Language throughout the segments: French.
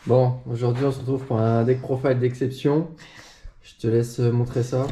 Bon, aujourd'hui on se retrouve pour un deck profile d'exception. Je te laisse montrer ça.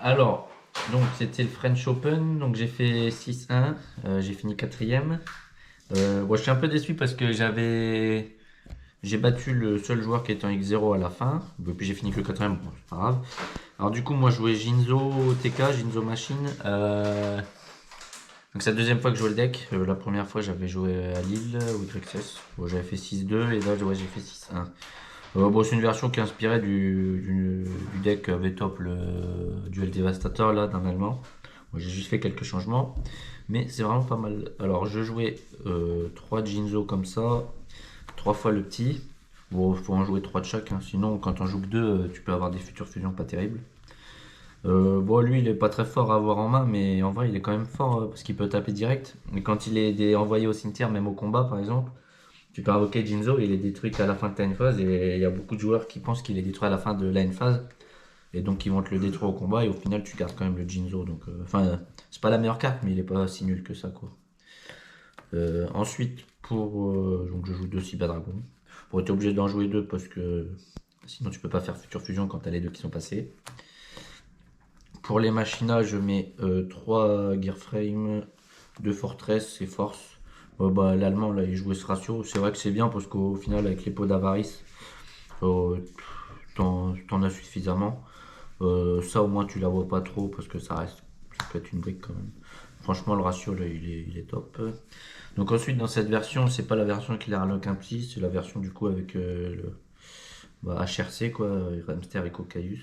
Alors, donc c'était le French Open, donc j'ai fait 6-1, j'ai fini quatrième. Bon, je suis un peu déçu parce que j'ai battu le seul joueur qui était en X0 à la fin, et puis j'ai fini que le quatrième, bon, c'est pas grave. Alors du coup, moi je jouais Jinzo TK, Jinzo Machine. Donc c'est la deuxième fois que je joue le deck. La première fois j'avais joué à Lille ou XS. Bon, j'avais fait 6-2 et là ouais, j'ai fait 6-1. Bon, c'est une version qui est inspirée du deck VTOP, le Duel Devastator là d'un allemand. Moi, j'ai juste fait quelques changements, mais c'est vraiment pas mal. Alors je jouais 3 Jinzo comme ça, 3 fois le petit. Bon, faut en jouer 3 de chaque, hein. Sinon quand on joue que 2, tu peux avoir des futures fusions pas terribles. Bon, lui, il est pas très fort à avoir en main, mais en vrai, il est quand même fort parce qu'il peut taper direct. Mais quand il est envoyé au cimetière, même au combat par exemple, tu peux invoquer Jinzo et il est détruit qu'à la fin de ta phase. Et il y a beaucoup de joueurs qui pensent qu'il est détruit à la fin de la phase. Et donc, ils vont te le détruire au combat. Et au final, tu gardes quand même le Jinzo. Donc, c'est pas la meilleure carte, mais il est pas si nul que ça, quoi. Ensuite, donc je joue 2 Cyberdragon. Bon, t'es obligé d'en jouer 2 parce que sinon, tu peux pas faire Future Fusion quand t'as les deux qui sont passés. Pour les machinas, je mets 3 Gearframe, 2 Fortress et Force. L'allemand, là, il jouait ce ratio. C'est vrai que c'est bien parce qu'au final, avec les pots d'avarice, euh, t'en as suffisamment. Ça, au moins, tu la vois pas trop parce que ça peut être une brique quand même. Franchement, le ratio, là, il est top. Donc ensuite, dans cette version, c'est pas la version avec les Harlock Impli, c'est la version du coup avec le HRC, quoi, Hamster et Cocaïus.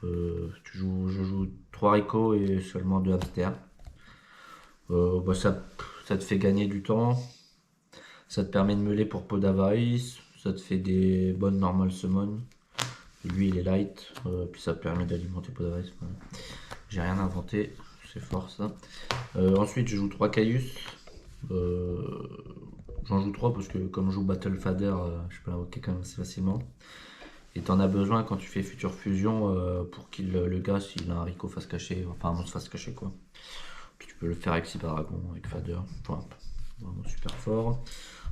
Je joue 3 Rico et seulement 2 hamsters. Ça te fait gagner du temps, ça te permet de meuler pour Pot d'Avarice, ça te fait des bonnes normal summon. Lui il est light, puis ça te permet d'alimenter Pot d'Avarice. Voilà. J'ai rien inventé, c'est fort ça. Ensuite je joue 3 Caius. Euh, J'en joue 3 parce que comme je joue Battle Fader, je peux l'invoquer quand même assez facilement. Et t'en as besoin quand tu fais Future Fusion pour qu'il le gars s'il a un Rico face cachée, enfin un monstre face caché quoi. Puis tu peux le faire avec Cyberdragon, avec Fader, enfin, vraiment super fort.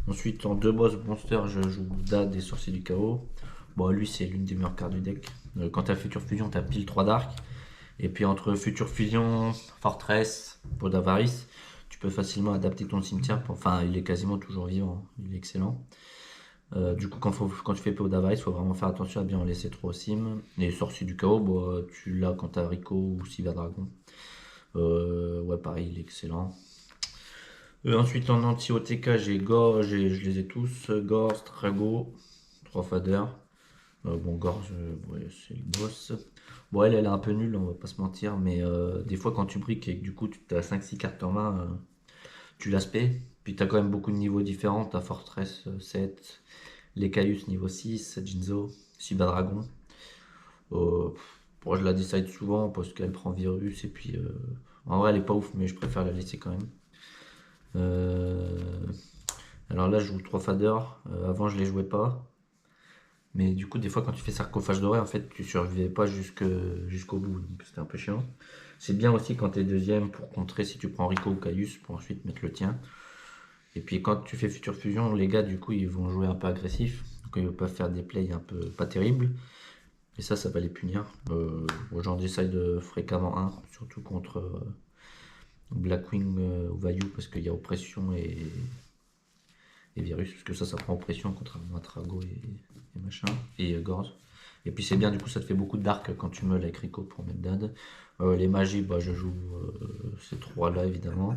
Ensuite en 2 boss monster je joue Dad et Sorcier du Chaos. Bon lui c'est l'une des meilleures cartes du deck. Quand t'as Future Fusion t'as pile 3 Dark. Et puis entre Future Fusion, Fortress, Pot d'Avarice, tu peux facilement adapter ton cimetière. Enfin il est quasiment toujours vivant, hein. Il est excellent. Du coup, quand tu fais PO d'avarice, il faut vraiment faire attention à bien en laisser trop au sim. Les sorciers du chaos, tu l'as quand t'as Rico ou Cyberdragon. Ouais, pareil, il est excellent. Ensuite, en anti-OTK, j'ai Gorge, je les ai tous. Gorge, Strago, 3 faders. Bon, Gorge, ouais, c'est le boss. Bon, elle est un peu nulle, on va pas se mentir, mais des fois, quand tu briques et que du coup, tu as 5-6 cartes en main, tu l'aspect. Puis tu as quand même beaucoup de niveaux différents. Tu as Fortress 7, les Caius niveau 6, Jinzo, Cyberdragon. Euh, Bon, je la décide souvent parce qu'elle prend virus et puis en vrai elle est pas ouf mais je préfère la laisser quand même. Euh, alors là je joue 3 faders. Avant je les jouais pas. Mais du coup des fois quand tu fais sarcophage doré en fait tu survivais pas jusqu'au bout donc c'était un peu chiant. C'est bien aussi quand t'es deuxième pour contrer si tu prends Rico ou Caius pour ensuite mettre le tien. Et puis quand tu fais Future Fusion les gars du coup ils vont jouer un peu agressif. Donc ils peuvent faire des plays un peu pas terribles. Et ça va les punir. J'en décide fréquemment un, surtout contre Blackwing ou Vayu, parce qu'il y a oppression et virus, parce que ça prend oppression, contrairement à Trago et machin, et Gorz. Et puis c'est bien, du coup, ça te fait beaucoup de dark quand tu meules avec Rico pour mettre dad. Les magies, je joue ces trois-là, évidemment.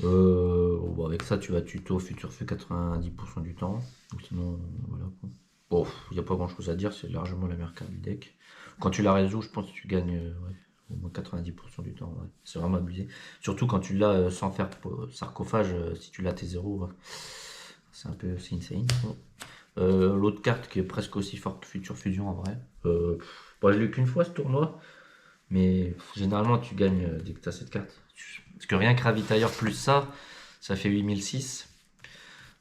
Avec ça, tu vas tuto futur fait 90% du temps. Donc sinon, voilà quoi. Bon, il n'y a pas grand chose à dire, c'est largement la meilleure carte du deck. Quand tu la résous, je pense que tu gagnes ouais, au moins 90% du temps. Ouais. C'est vraiment abusé. Surtout quand tu l'as sans faire sarcophage, si tu l'as T0, ouais. C'est insane. L'autre carte qui est presque aussi forte que Future Fusion en vrai. Je l'ai eu qu'une fois ce tournoi, mais généralement tu gagnes dès que tu as cette carte. Parce que rien que Ravitailleur plus ça fait 8006.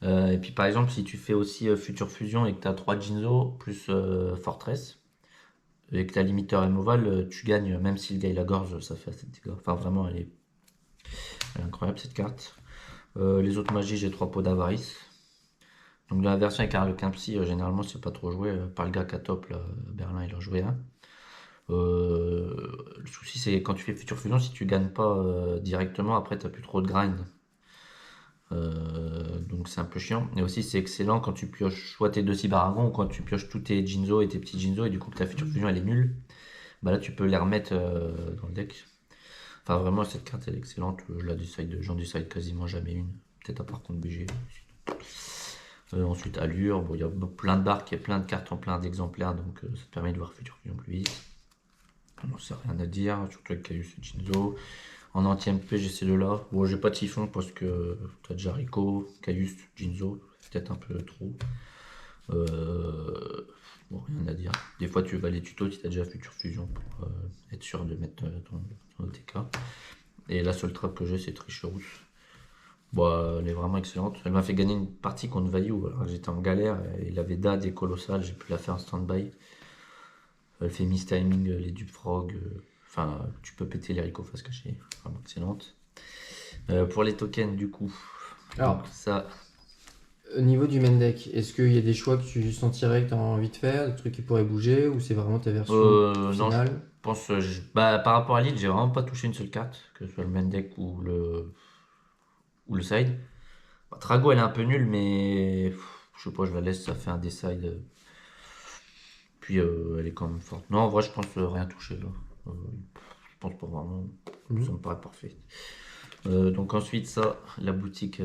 Et puis par exemple, si tu fais aussi Future Fusion et que tu as 3 Jinzo plus Fortress, et que tu as limiteur removal, tu gagnes, même si le gars il a gorge, ça fait assez de dégâts. Enfin, vraiment, elle est incroyable cette carte. Les autres magies, j'ai 3 pots d'avarice. Donc dans la version avec Harlequin Psy, généralement c'est pas trop joué. Par le gars à top, là, Berlin, il a joué un. Le souci c'est quand tu fais Future Fusion, si tu gagnes pas directement, après t'as plus trop de grind. Donc c'est un peu chiant. Et aussi c'est excellent quand tu pioches soit tes deux Cibaragons ou quand tu pioches tous tes Jinzo et tes petits Jinzo et du coup que ta Future Fusion elle est nulle. Bah là tu peux les remettre dans le deck. Enfin vraiment cette carte elle est excellente. J'en décide quasiment jamais une. Peut-être à part contre BG. Ensuite Allure, bon il y a plein de barques, il y a plein de cartes en plein d'exemplaires donc ça te permet de voir Future Fusion plus vite. Non, c'est rien à dire, surtout avec Caius et Jinzo. En anti-MP, j'ai ces deux-là. Bon, j'ai pas de siphon parce que t'as déjà Rico, Caius, Jinzo, peut-être un peu trop. Bon, rien à dire. Des fois, tu vas les tutos si t'as déjà Future Fusion pour être sûr de mettre ton OTK. Et la seule trappe que j'ai, c'est Tricherousse. Bon, elle est vraiment excellente. Elle m'a fait gagner une partie contre Vaillou. Alors j'étais en galère. Il avait DA des colossales. J'ai pu la faire en stand-by. Elle fait miss timing les dupes frog. Enfin, tu peux péter les Rico face cachée. Vraiment excellente. Pour les tokens, du coup. Alors, Donc, ça. au niveau du main deck, est-ce qu'il y a des choix que tu sentirais que tu as envie de faire, des trucs qui pourraient bouger, ou c'est vraiment ta version Non, je finale? pense. Bah, par rapport à l'île, j'ai vraiment pas touché une seule carte, que ce soit le main deck ou le side. Bah, Trago, elle est un peu nulle, mais je sais pas, je la laisse, ça fait un decide. Puis elle est quand même forte. Non, en vrai, je pense rien toucher là. Euh, je pense pas vraiment. Ça me paraît parfait. Donc ensuite ça, la boutique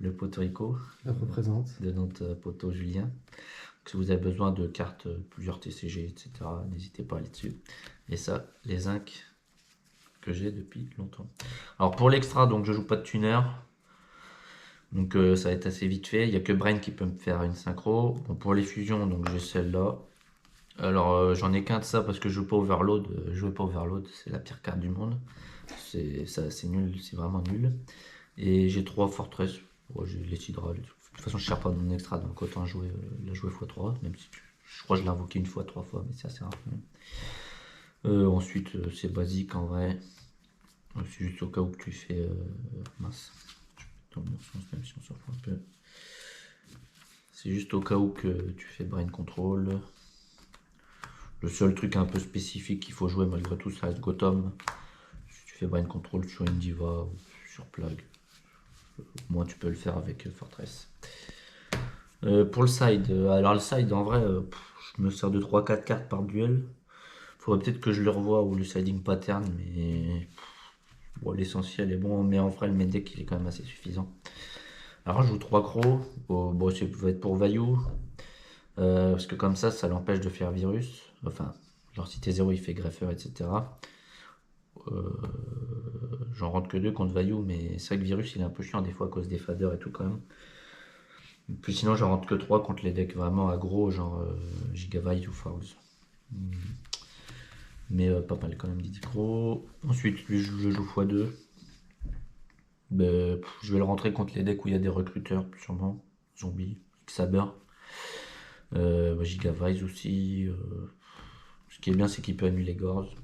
Le Poteau Rico Ça représente. de notre poteau Julien. Donc, si vous avez besoin de cartes, plusieurs TCG, etc., n'hésitez pas à aller dessus. Et ça, les inks que j'ai depuis longtemps. Alors pour l'extra, donc je joue pas de tuner. Donc ça va être assez vite fait. Il n'y a que Brain qui peut me faire une synchro. Bon, pour les fusions, donc j'ai celle-là. Alors j'en ai qu'un de ça parce que je joue pas Overload. Jouez pas Overload, c'est la pire carte du monde. C'est nul, c'est vraiment nul. Et j'ai 3 Fortress. Ouais, j'ai les Sidral. De toute façon, je ne cherche pas mon extra, donc autant jouer, la jouer x3. Même si je crois que je l'ai invoqué une fois, 3 fois, mais c'est assez rare. Ensuite, c'est basique en vrai. C'est juste au cas où que tu fais. Mince. Je vais mettre dans le bon sens, même si on s'en fout un peu. C'est juste au cas où que tu fais Brain Control. Le seul truc un peu spécifique qu'il faut jouer malgré tout, ça reste Gotham. Si tu fais Brain Control sur une Diva ou sur Plague, moi tu peux le faire avec Fortress. Pour le side, alors le side en vrai, je me sers de 3-4 cartes par duel. Faudrait peut-être que je le revoie ou le siding pattern, mais bon, l'essentiel est bon. Mais en vrai, le main deck il est quand même assez suffisant. Alors je joue 3 crocs. Bon, ça va être pour Vaillou. Parce que comme ça l'empêche de faire virus. Enfin, genre si t'es 0, il fait greffeur, etc. J'en rentre que 2 contre Vaillou, mais c'est vrai que virus il est un peu chiant des fois à cause des faders et tout quand même. Puis sinon, j'en rentre que 3 contre les decks vraiment aggro, genre Gigavite ou Force. Mais pas mal quand même, Didicro. Ensuite, lui, je joue x2. Je vais le rentrer contre les decks où il y a des recruteurs, sûrement. Zombie, Xaber. Gigavite aussi. Ce qui est bien, c'est qu'il peut annuler Gorz.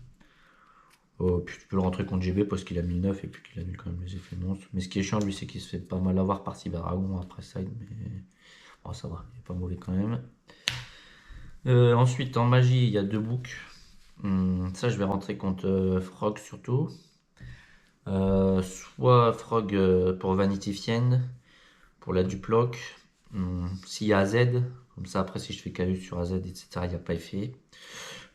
Puis tu peux le rentrer contre GB parce qu'il a 1009 et puis qu'il annule quand même les effets monstres. Mais ce qui est chiant, lui, c'est qu'il se fait pas mal avoir par Cyberagon après side. Mais bon, ça va, il est pas mauvais quand même. Ensuite, en magie, il y a 2 books. Ça, je vais rentrer contre Frog surtout. Soit Frog pour Vanity Fiend, pour la Duploc. S'il y a AZ, comme ça après si je fais KU sur AZ, etc., il n'y a pas effet.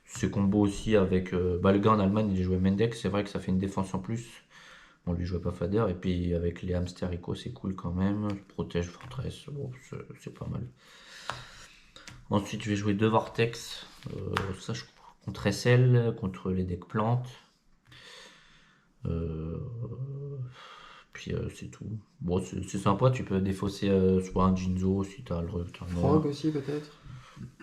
Ce combo aussi avec le gars en Allemagne, il jouait Mendex, c'est vrai que ça fait une défense en plus. On lui jouait pas Fader, et puis avec les Hamster Echo, c'est cool quand même. Je protège Fortress, bon, c'est pas mal. Ensuite, je vais jouer 2 Vortex. Ça, je contre SL, contre les decks plantes. Puis c'est tout. Bon, c'est sympa, tu peux défausser soit un Jinzo si t'as le return. Frog aussi, peut-être?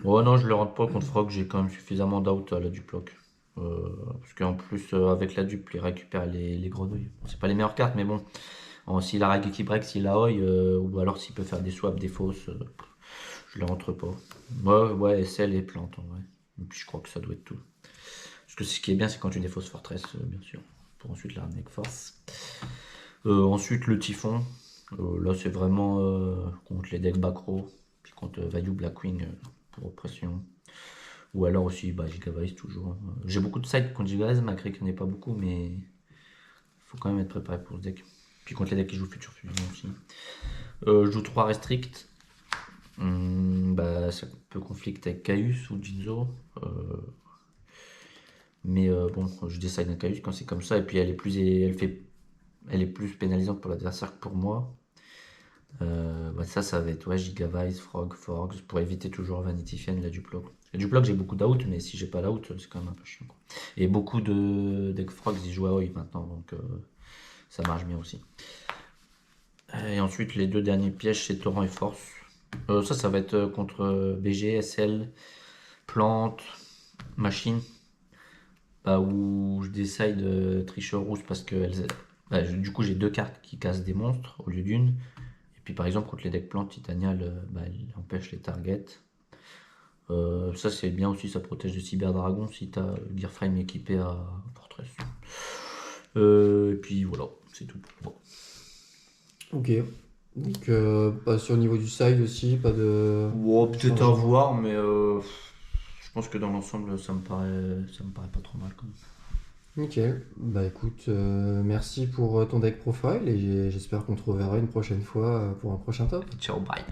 Ouais, non, je le rentre pas contre Frog, j'ai quand même suffisamment d'out à la Duploc. Parce qu'en plus, avec la dupe, il récupère les grenouilles. Bon, c'est pas les meilleures cartes, mais bon. S'il a Rag qui break, s'il a Oi, ou alors s'il peut faire des swaps, des fausses, je le rentre pas. Ouais, SL et plante en vrai. Et puis je crois que ça doit être tout. Parce que ce qui est bien, c'est quand tu défausses Fortress, bien sûr. Pour ensuite la ramener avec force. Ensuite, le Typhon. Là, c'est vraiment contre les decks Bacro. Puis contre Value Blackwing pour oppression. Ou alors aussi Giga Vice toujours. J'ai beaucoup de sides contre Giga Vice, malgré qu'il n'y en ait pas beaucoup, mais il faut quand même être préparé pour ce deck. Puis contre les decks qui jouent Future Fusion aussi. Je joue 3 Restrict. Ça peut conflicter avec Caius ou Jinzo. Mais bon, je décide un Caius quand c'est comme ça. Et puis elle est plus pénalisante pour l'adversaire que pour moi. Ça va être Giga Vice, Frog, Forks pour éviter toujours Vanity Fiend, la Duplo. La Duplo, j'ai beaucoup d'out, mais si j'ai pas l'out, c'est quand même un peu chiant. Quoi. Et beaucoup de decks Frogs, ils jouent à Oi maintenant, donc ça marche bien aussi. Et ensuite, les 2 derniers pièges, c'est Torrent et Force. Ça va être contre BG, SL, Plante, Machine. Où je décide de tricher rouge parce que du coup j'ai 2 cartes qui cassent des monstres au lieu d'une. Et puis par exemple contre les decks plantes, Titania elle empêche les targets. Ça c'est bien aussi, ça protège de Cyber Dragon si t'as Gearframe équipé à Fortress. Et puis voilà, c'est tout pour moi. Ok. Donc, sur le niveau du side aussi, pas de. Peut-être à voir, mais je pense que dans l'ensemble, ça me paraît pas trop mal quand même. Nickel. Bah écoute, merci pour ton deck profile et j'espère qu'on te reverra une prochaine fois pour un prochain top. Ciao, bye.